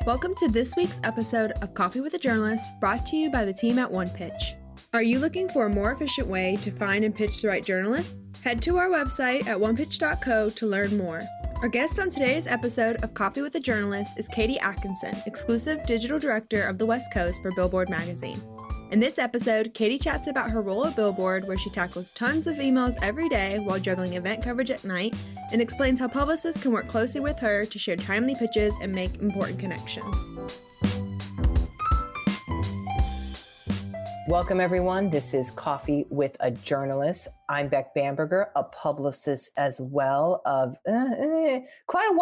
Welcome to this week's episode of Coffee with a Journalist, brought to you by the team at One Pitch. Are you looking for a more efficient way to find and pitch the right journalist? Head to our website at onepitch.co to learn more. Our guest on today's episode of Coffee with a Journalist is Katie Atkinson, exclusive digital director of the West Coast for Billboard magazine. In this episode, Katie chats about her role at Billboard, where she tackles tons of emails every day while juggling event coverage at night, and explains how publicists can work closely with her to share timely pitches and make important connections. Welcome, everyone. This is Coffee with a Journalist. I'm Beck Bamberger, a publicist as well of quite a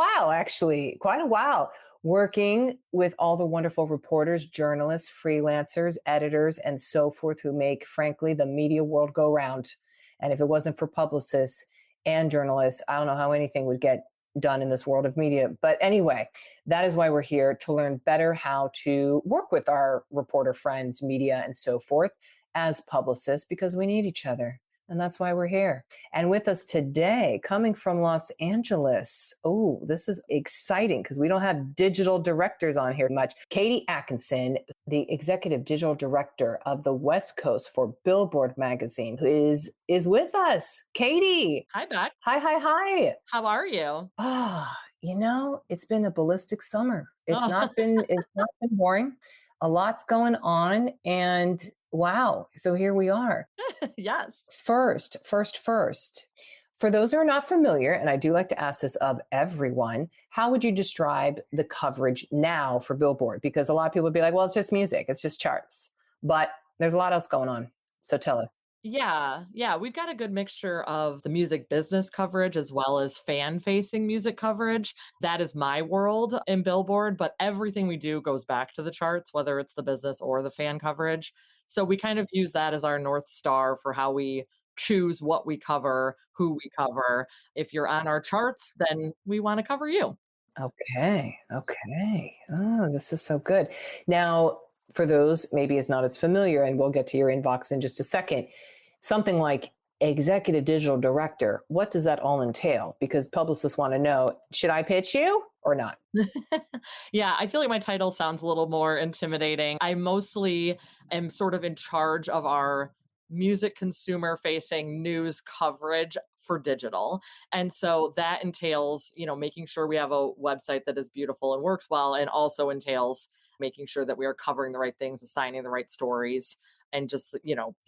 while, working with all the wonderful reporters, journalists, freelancers, editors, and so forth who make, frankly, the media world go round. And if it wasn't for publicists and journalists, I don't know how anything would get done in this world of media. But anyway, that is why we're here, to learn better how to work with our reporter friends, media, and so forth as publicists, because we need each other. And that's why we're here. And with us today, coming from Los Angeles, oh, this is exciting because we don't have digital directors on here much. Katie Atkinson, the executive digital director of the West Coast for Billboard magazine, who is with us. Katie. Hi, Beck. Hi. How are you? It's been a ballistic summer. It's not been boring. A lot's going on, and wow. So here we are. Yes. First, for those who are not familiar, and I do like to ask this of everyone, how would you describe the coverage now for Billboard? Because a lot of people would be like, well, it's just music, it's just charts, but there's a lot else going on. So tell us. Yeah. We've got a good mixture of the music business coverage as well as fan-facing music coverage. That is my world in Billboard, but everything we do goes back to the charts, whether it's the business or the fan coverage. So we kind of use that as our North Star for how we choose what we cover, who we cover. If you're on our charts, then we want to cover you. Okay. Oh, this is so good. Now, for those maybe is not as familiar, and we'll get to your inbox in just a second, something like executive digital director, what does that all entail? Because publicists want to know, should I pitch you or not? Yeah, I feel like my title sounds a little more intimidating. I mostly am sort of in charge of our music consumer facing news coverage for digital. And so that entails, making sure we have a website that is beautiful and works well, and also entails making sure that we are covering the right things, assigning the right stories, and just,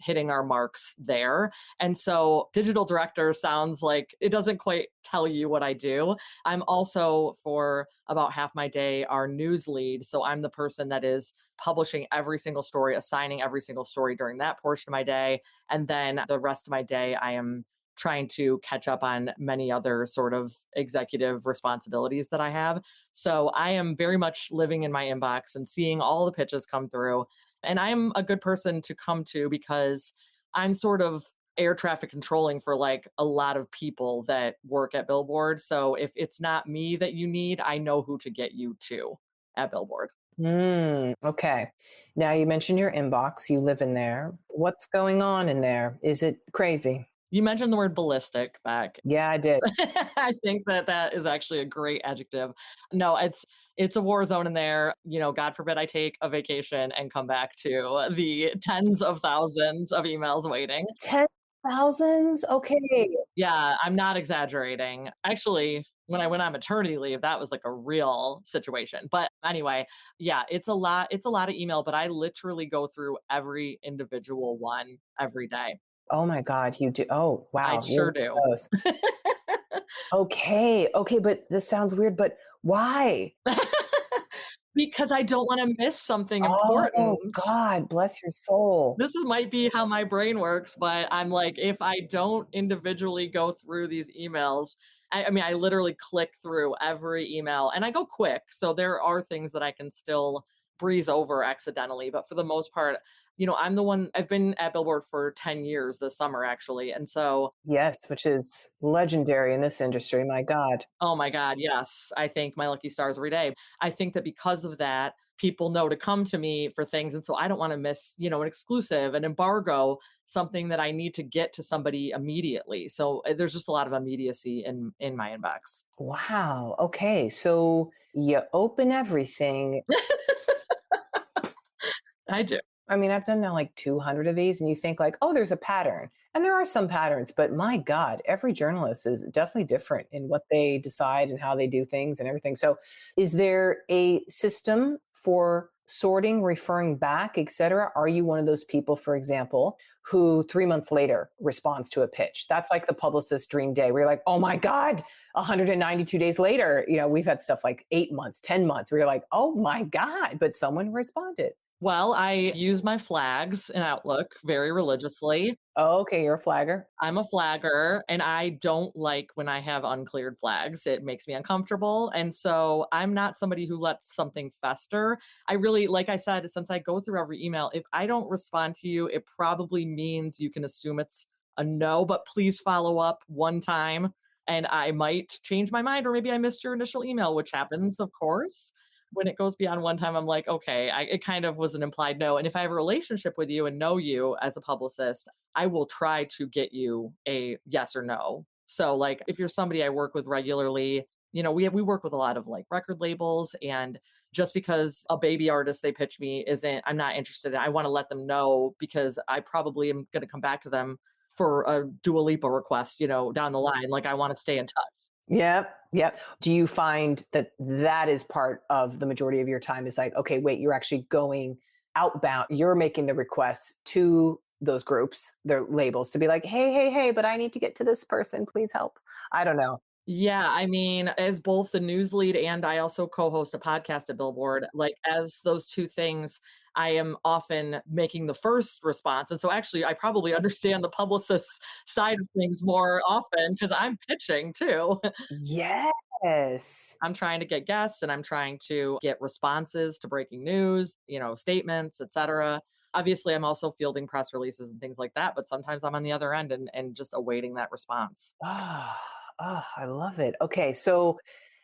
hitting our marks there. And so digital director sounds like it doesn't quite tell you what I do. I'm also, for about half my day, our news lead. So I'm the person that is publishing every single story, assigning every single story during that portion of my day. And then the rest of my day, I am trying to catch up on many other sort of executive responsibilities that I have. So I am very much living in my inbox and seeing all the pitches come through. And I'm a good person to come to because I'm sort of air traffic controlling for like a lot of people that work at Billboard. So if it's not me that you need, I know who to get you to at Billboard. Okay. Now you mentioned your inbox. You live in there. What's going on in there? Is it crazy? You mentioned the word ballistic, Beck. Yeah, I did. I think that is actually a great adjective. No, it's a war zone in there. God forbid I take a vacation and come back to the tens of thousands of emails waiting. 10,000s? Okay. Yeah, I'm not exaggerating. Actually, when I went on maternity leave, that was like a real situation. But anyway, yeah, it's a lot of email, but I literally go through every individual one every day. Oh my God, you do. Oh, wow. I sure do. Okay. But this sounds weird, but why? Because I don't want to miss something important. Oh God, bless your soul. This might be how my brain works, but I'm like, if I don't individually go through these emails, I literally click through every email and I go quick. So there are things that I can still breeze over accidentally, but for the most part, I'm the one. I've been at Billboard for 10 years this summer, actually. And so, yes, which is legendary in this industry. My God. Oh my God. Yes. I thank my lucky stars every day. I think that because of that, people know to come to me for things. And so I don't want to miss, an exclusive, an embargo, something that I need to get to somebody immediately. So there's just a lot of immediacy in my inbox. Wow. Okay. So you open everything. I do. I mean, I've done now like 200 of these, and you think like, oh, there's a pattern. And there are some patterns, but my God, every journalist is definitely different in what they decide and how they do things and everything. So is there a system for sorting, referring back, et cetera? Are you one of those people, for example, who 3 months later responds to a pitch? That's like the publicist dream day where you're like, oh my God, 192 days later, we've had stuff like 8 months, 10 months where you're like, oh my God, but someone responded. Well, I use my flags in Outlook very religiously. Oh, okay, you're a flagger. I'm a flagger, and I don't like when I have uncleared flags. It makes me uncomfortable. And so I'm not somebody who lets something fester. I really, like I said, since I go through every email, if I don't respond to you, it probably means you can assume it's a no, but please follow up one time and I might change my mind, or maybe I missed your initial email, which happens, of course. When it goes beyond one time, I'm like, okay, it kind of was an implied no. And if I have a relationship with you and know you as a publicist, I will try to get you a yes or no. So like if you're somebody I work with regularly, we work with a lot of like record labels, and just because a baby artist they pitch me I'm not interested in, I want to let them know, because I probably am going to come back to them for a Dua Lipa request, down the line. Like I want to stay in touch. Yep. Yep. Do you find that is part of the majority of your time is like, okay, wait, you're actually going outbound. You're making the requests to those groups, their labels, to be like, hey, but I need to get to this person. Please help. I don't know. Yeah, I mean, as both the news lead and I also co-host a podcast at Billboard, like as those two things, I am often making the first response. And so actually, I probably understand the publicist side of things more often because I'm pitching too. Yes. I'm trying to get guests and I'm trying to get responses to breaking news, statements, etc. Obviously, I'm also fielding press releases and things like that, but sometimes I'm on the other end and just awaiting that response. I love it. Okay. So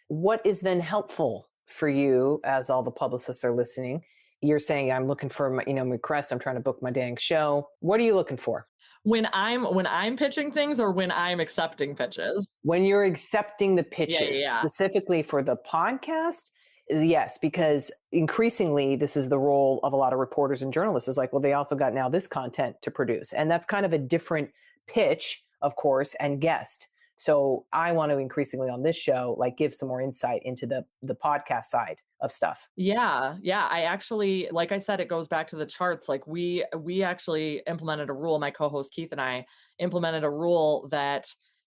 what is then helpful for you as all the publicists are listening? You're saying I'm looking for my, my request. I'm trying to book my dang show. What are you looking for? When I'm pitching things, or when I'm accepting pitches? When you're accepting the pitches, Yeah. specifically for the podcast, yes, because increasingly this is the role of a lot of reporters and journalists is like, well, they also got now this content to produce. And that's kind of a different pitch, of course, and guest. So I want to increasingly on this show, like give some more insight into the podcast side of stuff. Yeah. I actually, like I said, it goes back to the charts. Like we actually implemented a rule. My co-host Keith and I implemented a rule that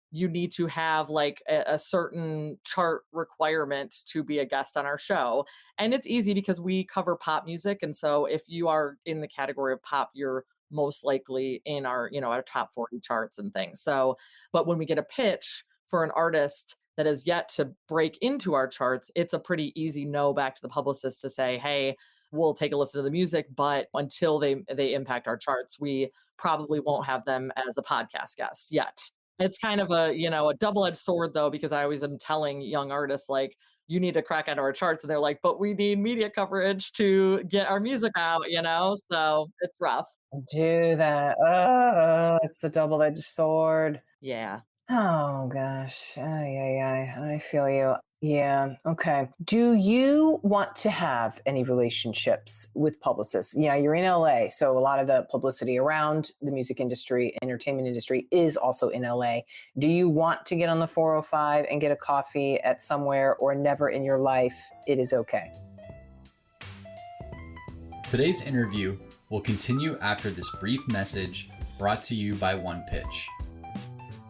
you need to have like a certain chart requirement to be a guest on our show. And it's easy because we cover pop music. And so if you are in the category of pop, you're most likely in our, our top 40 charts and things. So, but when we get a pitch for an artist that is yet to break into our charts, it's a pretty easy no back to the publicist to say, hey, we'll take a listen to the music, but until they impact our charts, we probably won't have them as a podcast guest yet. It's kind of a double-edged sword though, because I always am telling young artists like, you need to crack out our charts. And they're like, but we need media coverage to get our music out, so it's rough. Do that. It's the double-edged sword. Yeah. Oh gosh. I feel you. Yeah. Okay. Do you want to have any relationships with publicists? Yeah, you're in LA. So a lot of the publicity around the music industry, entertainment industry is also in LA. Do you want to get on the 405 and get a coffee at somewhere, or never in your life? It is okay. Today's interview will continue after this brief message brought to you by One Pitch.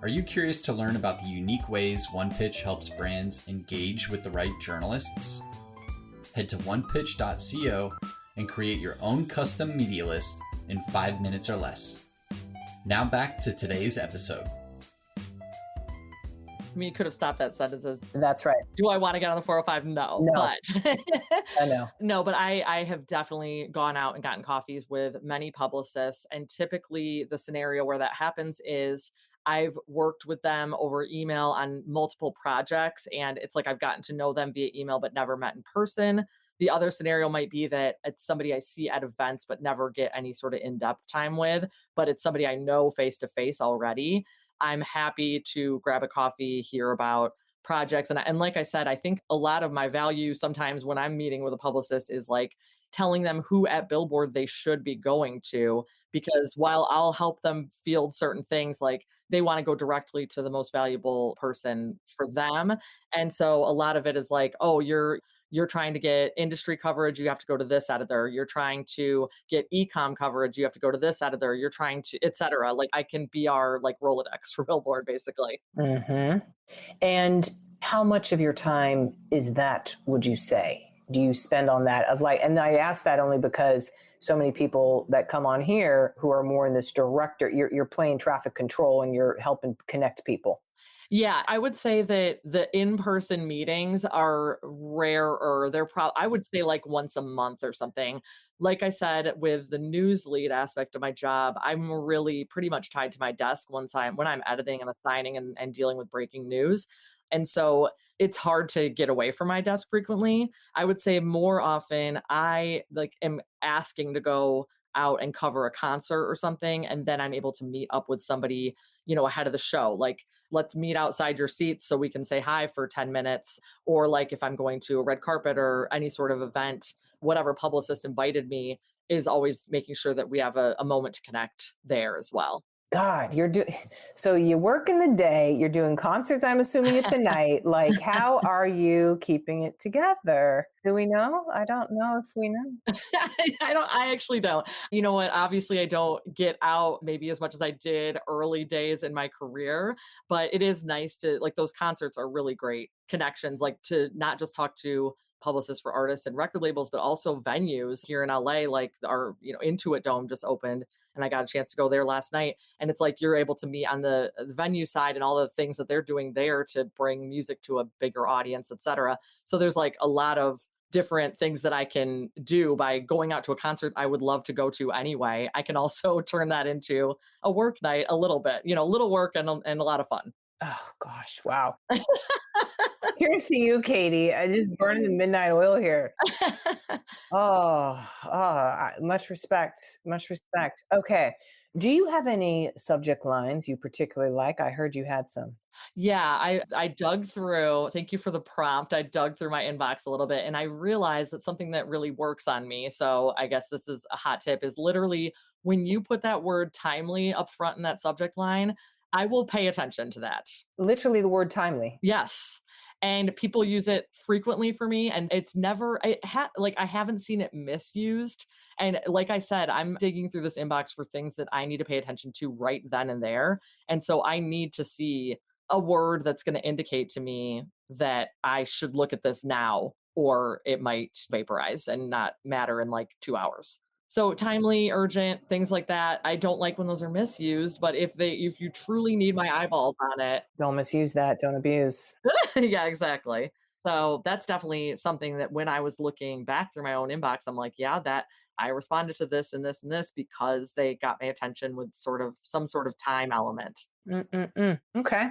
Are you curious to learn about the unique ways One Pitch helps brands engage with the right journalists? Head to onepitch.co and create your own custom media list in 5 minutes or less. Now back to today's episode. I mean, you could have stopped that sentence as, That's right. do I want to get on the 405? No. But I know. No, but I have definitely gone out and gotten coffees with many publicists. And typically the scenario where that happens is I've worked with them over email on multiple projects, and it's like I've gotten to know them via email but never met in person. The other scenario might be that it's somebody I see at events but never get any sort of in-depth time with, but it's somebody I know face to face already. I'm happy to grab a coffee, hear about projects. And like I said, I think a lot of my value sometimes when I'm meeting with a publicist is like telling them who at Billboard they should be going to, because while I'll help them field certain things, like they want to go directly to the most valuable person for them. And so a lot of it is like, oh, you're trying to get industry coverage, you have to go to this editor. You're trying to get e-com coverage, you have to go to this editor. You're trying to, et cetera. Like I can be our like Rolodex for Billboard, basically. Mm-hmm. And how much of your time is that, would you say? Do you spend on that of like, and I ask that only because so many people that come on here who are more in this director, you're playing traffic control and you're helping connect people. Yeah, I would say that the in-person meetings are rarer. I would say like once a month or something. Like I said, with the news lead aspect of my job, I'm really pretty much tied to my desk when I'm editing and assigning and dealing with breaking news. And so it's hard to get away from my desk frequently. I would say more often I like am asking to go out and cover a concert or something, and then I'm able to meet up with somebody, ahead of the show. Like, let's meet outside your seats so we can say hi for 10 minutes. Or like if I'm going to a red carpet or any sort of event, whatever publicist invited me is always making sure that we have a moment to connect there as well. God, so you work in the day, you're doing concerts, I'm assuming at the night. Like, how are you keeping it together? Do we know? I don't know if we know. I actually don't. You know what? Obviously, I don't get out maybe as much as I did early days in my career, but it is nice to like those concerts are really great connections, like to not just talk to publicists for artists and record labels, but also venues here in LA, like our, Intuit Dome just opened and I got a chance to go there last night. And it's like you're able to meet on the venue side and all the things that they're doing there to bring music to a bigger audience, et cetera. So there's like a lot of different things that I can do by going out to a concert I would love to go to anyway. I can also turn that into a work night a little bit, little work and a lot of fun. Oh gosh, wow. Cheers to you, Katie. I just burning the midnight oil here. Much respect. Much respect. Okay. Do you have any subject lines you particularly like? I heard you had some. Yeah, I dug through, thank you for the prompt. I dug through my inbox a little bit and I realized that something that really works on me. So I guess this is a hot tip is literally when you put that word timely up front in that subject line, I will pay attention to that. Literally the word timely. Yes. And people use it frequently for me and it's never I haven't seen it misused. And like I said, I'm digging through this inbox for things that I need to pay attention to right then and there. And so I need to see a word that's going to indicate to me that I should look at this now or it might vaporize and not matter in like 2 hours. So timely, urgent, things like that. I don't like when those are misused, but if you truly need my eyeballs on it. Don't misuse that, don't abuse. Yeah, exactly. So that's definitely something that when I was looking back through my own inbox, I'm like, yeah, that I responded to this and this and this because they got my attention with some sort of time element. Okay.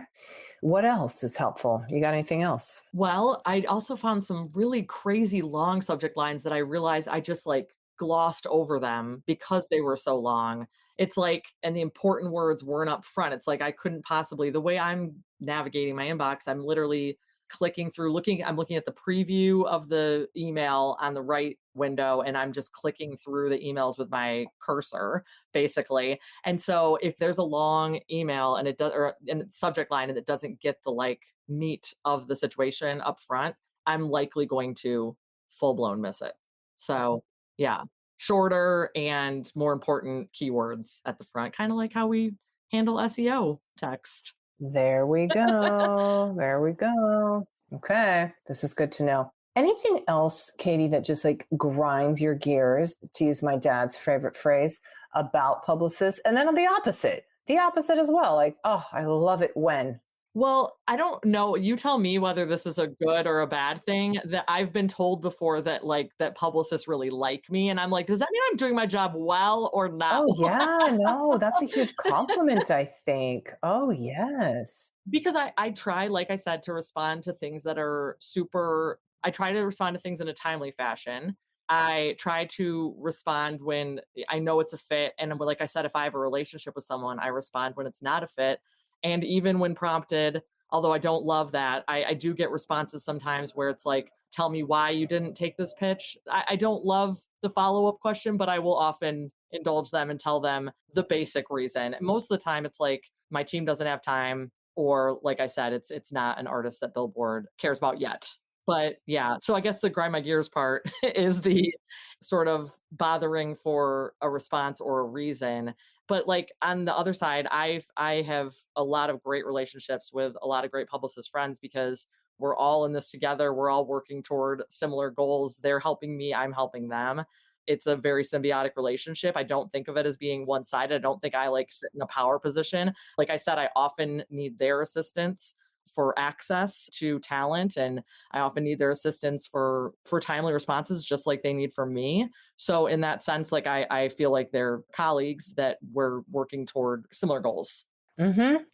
What else is helpful? You got anything else? Well, I also found some really crazy long subject lines that I realized I just like glossed over them because they were so long. It's like, and the important words weren't up front. It's like I couldn't possibly, the way I'm navigating my inbox, I'm literally clicking through, I'm looking at the preview of the email on the right window, and I'm just clicking through the emails with my cursor, basically. And so if there's a long email and it does, or in subject line, and it doesn't get the like meat of the situation up front, I'm likely going to full blown miss it. So yeah, shorter and more important keywords at the front, kind of like how we handle SEO text. There we go. There we go. Okay. This is good to know. Anything else, Katie, that just like grinds your gears, to use my dad's favorite phrase, about Publicists? And then on the opposite as well. Like, oh, I love it when. Well, I don't know. You tell me whether this is a good or a bad thing. That I've been told before that that publicists really like me. And I'm like, does that mean I'm doing my job well or not? Oh, yeah, no, that's a huge compliment, I think. Oh, yes. Because I try, like I said, to respond to things that are super I try to respond to things in a timely fashion. I try to respond when I know it's a fit. And like I said, if I have a relationship with someone, I respond when it's not a fit. And even when prompted, although I don't love that, I do get responses sometimes where it's like, tell me why you didn't take this pitch. I don't love the follow-up question, but I will often indulge them and tell them the basic reason. Most of the time it's like my team doesn't have time, or like I said, it's not an artist that Billboard cares about yet. But yeah, so I guess the grind my gears part is the sort of bothering for a response or a reason. But like on the other side, I have a lot of great relationships with a lot of great publicist friends because we're all in this together. We're all working toward similar goals. They're helping me, I'm helping them. It's a very symbiotic relationship. I don't think of it as being one-sided. I don't think I like sit in a power position. Like I said, I often need their assistance for access to talent, and I often need their assistance for timely responses, just like they need from me. So in that sense, like I feel like they're colleagues that we're working toward similar goals.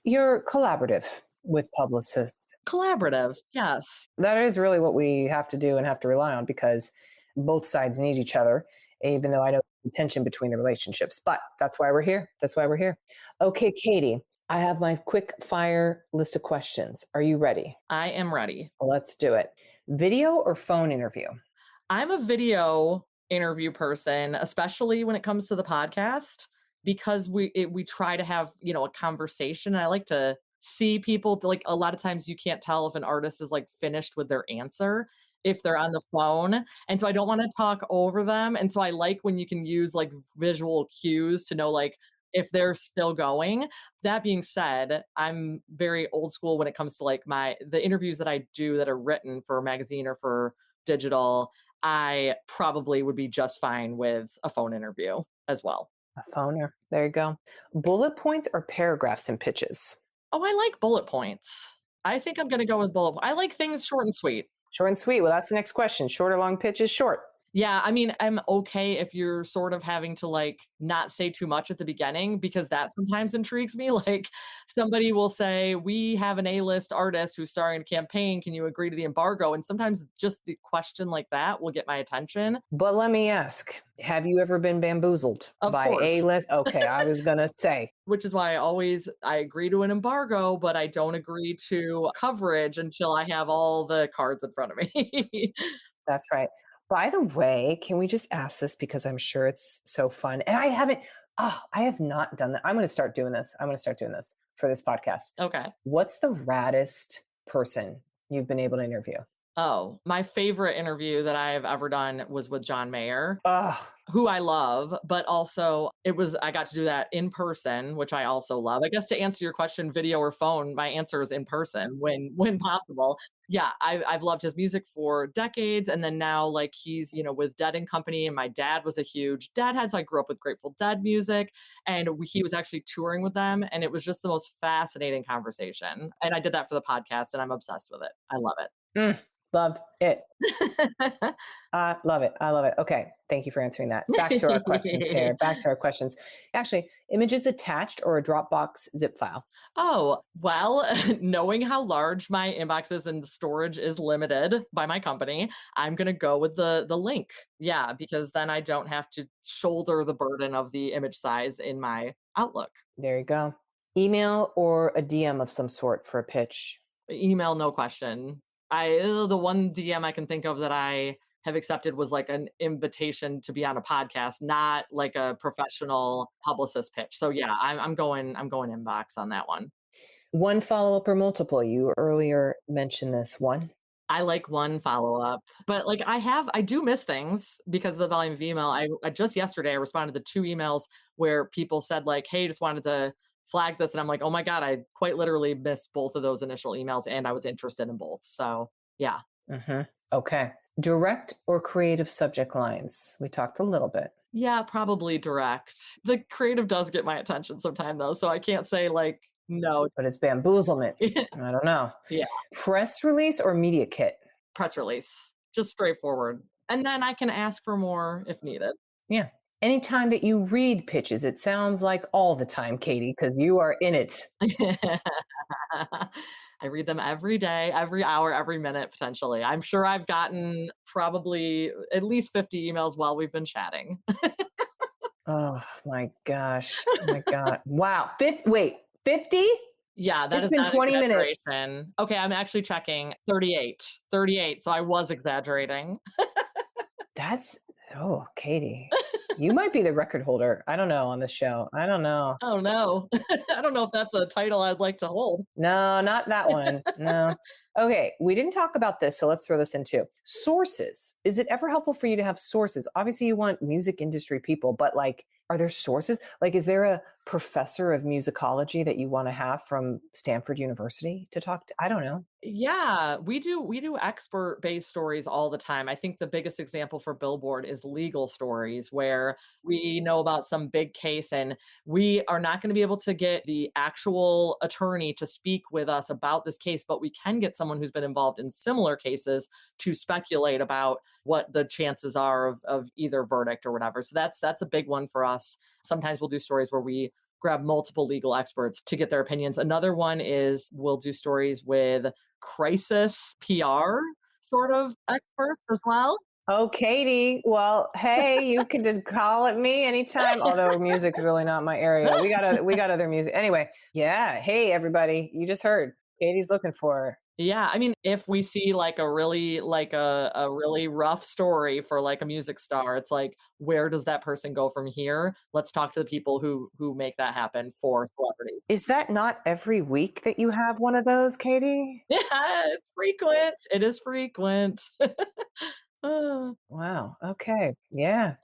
You're collaborative with Publicists. Collaborative, yes. That is really what we have to do and have to rely on, because both sides need each other, even though I know the tension between the relationships. But that's why we're here. That's why we're here. Okay, Katie, I have my quick fire list of questions. Are you ready? I am ready. Well, let's do it. Video or phone interview? I'm a video interview person, especially when it comes to the podcast, because we try to have, a conversation. And I like to see people, like a lot of times you can't tell if an artist is like finished with their answer if they're on the phone. And so I don't want to talk over them. And so I like when you can use like visual cues to know like if they're still going. That being said, I'm very old school when it comes to like the interviews that I do that are written for a magazine or for digital. I probably would be just fine with a phone interview as well. A phoner. There you go. Bullet points or paragraphs in pitches? Oh, I like bullet points. I think I'm going to go with I like things short and sweet. Short and sweet. Well, that's the next question. Short or long pitches? Short. Yeah, I mean, I'm okay if you're sort of having to like not say too much at the beginning, because that sometimes intrigues me. Like somebody will say, we have an A-list artist who's starring a campaign. Can you agree to the embargo? And sometimes just the question like that will get my attention. But let me ask, have you ever been bamboozled by A-list? Okay, I was going to say. Which is why I agree to an embargo, but I don't agree to coverage until I have all the cards in front of me. That's right. By the way, can we just ask this, because I'm sure it's so fun. And I have not done that. I'm going to start doing this. For this podcast. Okay. What's the raddest person you've been able to interview? Oh, my favorite interview that I have ever done was with John Mayer, Oh, who I love, but also I got to do that in person, which I also love. I guess to answer your question, video or phone, my answer is in person when possible. Yeah, I've loved his music for decades. And then now like he's, with Dead and Company, and my dad was a huge Deadhead. So I grew up with Grateful Dead music, and he was actually touring with them. And it was just the most fascinating conversation. And I did that for the podcast, and I'm obsessed with it. I love it. Love it. I love it. Okay. Thank you for answering that. Back to our questions here. Actually, images attached or a Dropbox zip file? Oh, well, knowing how large my inbox is and the storage is limited by my company, I'm going to go with the link. Yeah, because then I don't have to shoulder the burden of the image size in my Outlook. There you go. Email or a DM of some sort for a pitch? Email, no question. The one DM I can think of that I have accepted was like an invitation to be on a podcast, not like a professional publicist pitch. So yeah, I'm going inbox on that one. One follow-up or multiple? You earlier mentioned this one. I like one follow-up, but like I do miss things because of the volume of email. I just yesterday I responded to 2 emails where people said like, hey, just wanted to flag this. And I'm like, oh my God, I quite literally missed both of those initial emails, and I was interested in both. So yeah. Okay. Direct or creative subject lines? We talked a little bit. Yeah, probably direct. The creative does get my attention sometime though. So I can't say like, no. But it's bamboozlement. I don't know. Yeah. Press release or media kit? Press release. Just straightforward. And then I can ask for more if needed. Yeah. Anytime that you read pitches, it sounds like all the time, Katie, because you are in it. I read them every day, every hour, every minute, potentially. I'm sure I've gotten probably at least 50 emails while we've been chatting. Oh my gosh. Oh my God. Wow. Wait, 50? Yeah, that It's is been not 20 minutes. exaggeration. Okay, I'm actually checking 38. 38. So I was exaggerating. Katie, you might be the record holder. I don't know on this show. I don't know. Oh no. I don't know if that's a title I'd like to hold. No, not that one. No. Okay, we didn't talk about this, so let's throw this in too. Sources. Is it ever helpful for you to have sources? Obviously, you want music industry people, but like, are there sources? Like, is there a professor of musicology that you want to have from Stanford University to talk to? I don't know. Yeah, we do expert-based stories all the time. I think the biggest example for Billboard is legal stories where we know about some big case and we are not going to be able to get the actual attorney to speak with us about this case, but we can get someone who's been involved in similar cases to speculate about what the chances are of either verdict or whatever. So that's a big one for us. Sometimes we'll do stories where we grab multiple legal experts to get their opinions. Another one is we'll do stories with crisis PR sort of experts as well. Oh, Katie. Well, hey, you can just call at me anytime. Although music is really not my area. We got other music. Anyway, yeah. Hey, everybody. You just heard Katie's looking for her. Yeah, I mean, if we see like a really rough story for like a music star, it's like, where does that person go from here? Let's talk to the people who make that happen for celebrities. Is that not every week that you have one of those, Katie? Yeah, it's frequent. It is frequent. Wow. Okay. Yeah.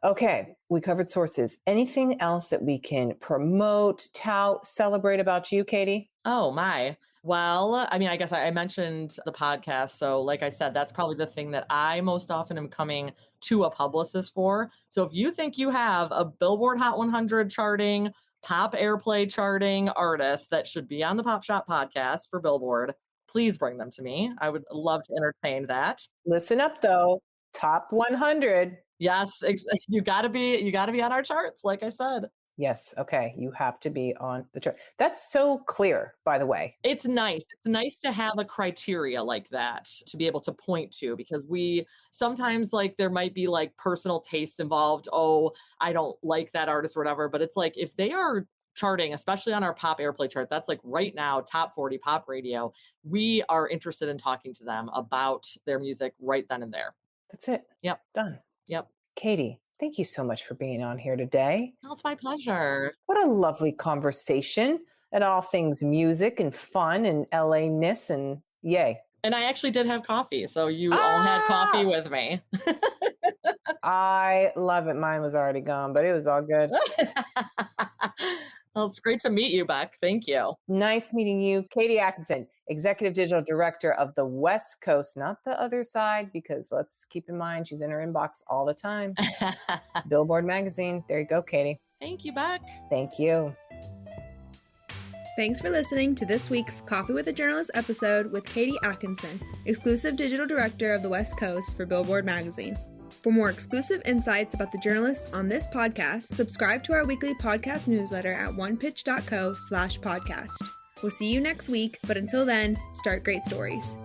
Okay. We covered sources. Anything else that we can promote, tout, celebrate about you, Katie? Oh my. Well, I mean, I guess I mentioned the podcast. So like I said, that's probably the thing that I most often am coming to a publicist for. So if you think you have a Billboard Hot 100 charting, pop airplay charting artist that should be on the Pop Shop podcast for Billboard, please bring them to me. I would love to entertain that. Listen up though. Top 100. Yes, you got to be on our charts, like I said. Yes. Okay. You have to be on the chart. That's so clear, by the way. It's nice. It's nice to have a criteria like that to be able to point to, because we sometimes like there might be like personal tastes involved. Oh, I don't like that artist or whatever. But it's like if they are charting, especially on our pop airplay chart, that's like right now, top 40 pop radio, we are interested in talking to them about their music right then and there. That's it. Yep. Done. Yep. Katie, thank you so much for being on here today. Oh, it's my pleasure. What a lovely conversation and all things music and fun and LA-ness and yay. And I actually did have coffee. So you all had coffee with me. I love it. Mine was already gone, but it was all good. Well, it's great to meet you, Beck. Thank you. Nice meeting you. Katie Atkinson, Executive Digital Director of the West Coast, not the other side, because let's keep in mind she's in her inbox all the time. Billboard magazine. There you go, Katie. Thank you, Beck. Thank you. Thanks for listening to this week's Coffee with a Journalist episode with Katie Atkinson, Exclusive Digital Director of the West Coast for Billboard magazine. For more exclusive insights about the journalists on this podcast, subscribe to our weekly podcast newsletter at onepitch.co/podcast. We'll see you next week, but until then, start great stories.